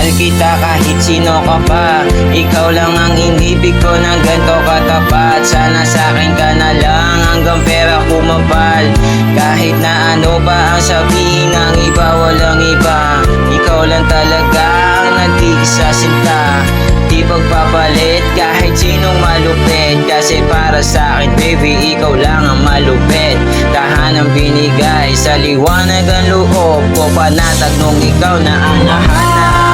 Mahal kita kahit sino ka pa. Ikaw lang ang inibig ko ng ganto katapat. Sana sa'kin ka na lang hanggang pera kumapal. Kahit na ano ba ang sabihin ng iba, walang iba. Ikaw lang talaga ang nag-iisa sinta. Di pagpapalit kahit sinong malupit. Kasi para sa'kin baby, ikaw lang ang malupit. Tahanang binigay sa liwanag ang loob ko. Panatag nung ikaw na ang nahanap.